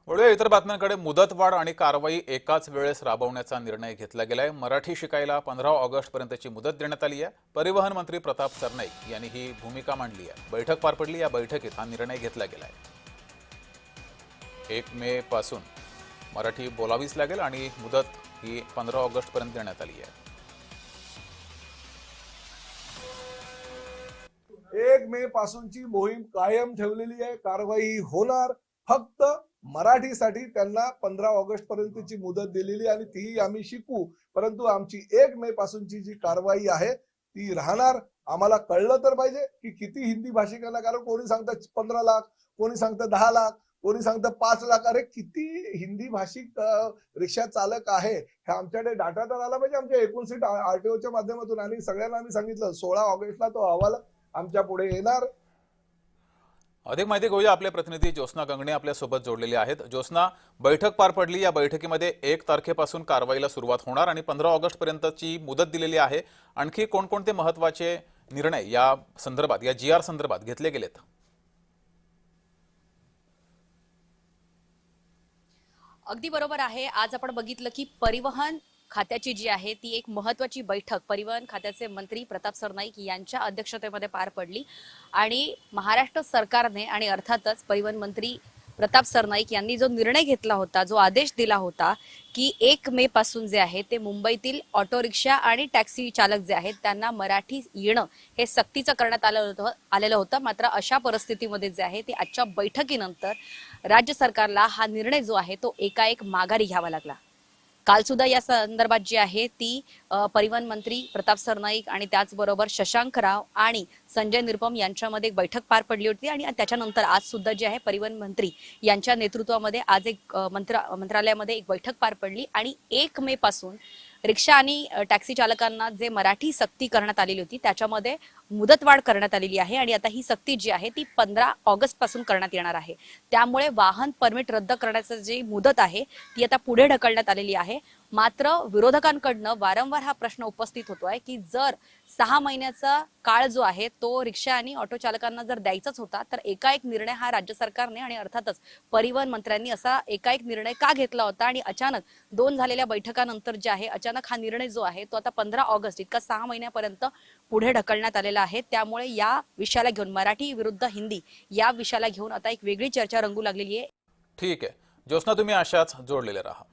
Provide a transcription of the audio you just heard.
वळूया इतर बातम्यांकडे. मुदतवाढ आणि कारवाई एकाच वेळेस राबवण्याचा निर्णय घेतला गेलाय. मराठी शिकायला 15 ऑगस्ट पर्यंतची मुदत देण्यात आली आहे. परिवहन मंत्री प्रताप सरनाईक यांनी ही भूमिका मांडली आहे. बैठक पार पडली. या बैठकीत हा निर्णय घेतला गेलाय. 1 मे पासून मराठी बोलावीच लागेल आणि मुदत ही 15 ऑगस्ट पर्यंत देण्यात आली आहे. 1 मे पासूनची मोहीम कायम ठेवलेली आहे. कारवाई होणार. फक्त मराठीसाठी त्यांना 15 ऑगस्ट पर्यंतची मुदत दिलेली आणि ती आम्ही शिकू. परंतु आमची 1 मे पासूनची जी कारवाई आहे ती राहणार. आम्हाला कळलं तर पाहिजे की किती हिंदी भाषिकांना, कारण कोणी सांगतं 15 लाख, कोणी सांगतं 10 लाख, कोणी सांगतं 5 लाख. अरे किती हिंदी भाषिक रिक्षा चालक आहे हे आमच्याकडे डाटा तर आला पाहिजे आमच्या एकूण सीट आरटीओच्या माध्यमातून. आणि सगळ्यांना आम्ही सांगितलं 16 ऑगस्टला तो अहवाल आमच्या पुढे येणार. अधिक माहिती घेऊया. आपले प्रतिनिधी ज्योत्स्ना गंगणे आपल्या सोबत जोडलेले आहेत. ज्योत्स्ना, बैठक पार पडली. या बैठकीमध्ये 1 तारखेपासून कारवाईला सुरुवात होणार आणि 15 ऑगस्ट पर्यंतची मुदत दिलेली आहे. आणखी कोणकोणते महत्त्वाचे निर्णय या संदर्भात, या GR संदर्भात घेतले गेलेत? अगदी बरोबर आहे. आज आपण बघितलं की परिवहन खात्याची जी आहे ती एक महत्त्वाची बैठक परिवहन खात्याचे मंत्री प्रताप सरनाईक यांच्या अध्यक्षतेमध्ये पार पडली आणि महाराष्ट्र सरकारने आणि अर्थातच परिवहन मंत्री प्रताप सरनाईक यांनी जो निर्णय घेतला होता, जो आदेश दिला होता की 1 मे पासून जे आहे ते मुंबईतील ऑटो रिक्षा आणि टॅक्सी चालक जे आहेत त्यांना मराठी येणं हे सक्तीचं करण्यात आलेलं होतं. मात्र अशा परिस्थितीमध्ये जे आहे ते आजच्या बैठकीनंतर राज्य सरकारला हा निर्णय जो आहे तो एकाएक माघारी घ्यावा लागला. काल सुद्धा या संदर्भात जी आहे ती परिवहन मंत्री प्रताप सरनाईक आणि त्याचबरोबर शशांक राव आणि संजय निरुपम यांच्यामध्ये एक बैठक पार पडली होती आणि त्याच्यानंतर आज सुद्धा जे आहे परिवहन मंत्री यांच्या नेतृत्वामध्ये आज एक मंत्रालयामध्ये एक बैठक पार पडली आणि 1 मे पासून रिक्षा आणि टॅक्सी चालकांना जे मराठी सक्ती करण्यात आलेली होती त्याच्यामध्ये मुदतवाढ करण्यात आलेली आहे आणि आता ही सक्ती जी आहे ती 15 ऑगस्ट पासून करण्यात येणार आहे. त्यामुळे वाहन परमिट रद्द करण्याची जी मुदत आहे ती आता पुढे ढकलण्यात आलेली आहे. मात्र विरोधकांकडनं वारंवार हा प्रश्न उपस्थित होतोय की जर 6 महिन्याचा काळ जो आहे तो रिक्षा आणि ऑटो चालकांना जर द्यायचाच होता तर एकाएक निर्णय हा राज्य सरकारने आणि अर्थातच परिवहन मंत्र्यांनी असा एकाएक निर्णय का घेतला होता आणि अचानक 2 झालेल्या बैठकानंतर जे आहे अचानक हा निर्णय जो आहे तो आता 15 ऑगस्ट इतका 6 महिन्यापर्यंत पुढे ढकलण्यात आलेला आहे. त्यामुळे या विषयाला घेऊन मराठी विरुद्ध हिंदी या विषयाला घेऊन आता एक वेगळी चर्चा रंगू लागलेली आहे. ठीक आहे ज्योत्स्ना, तुम्ही अशाच जोडलेले राहा.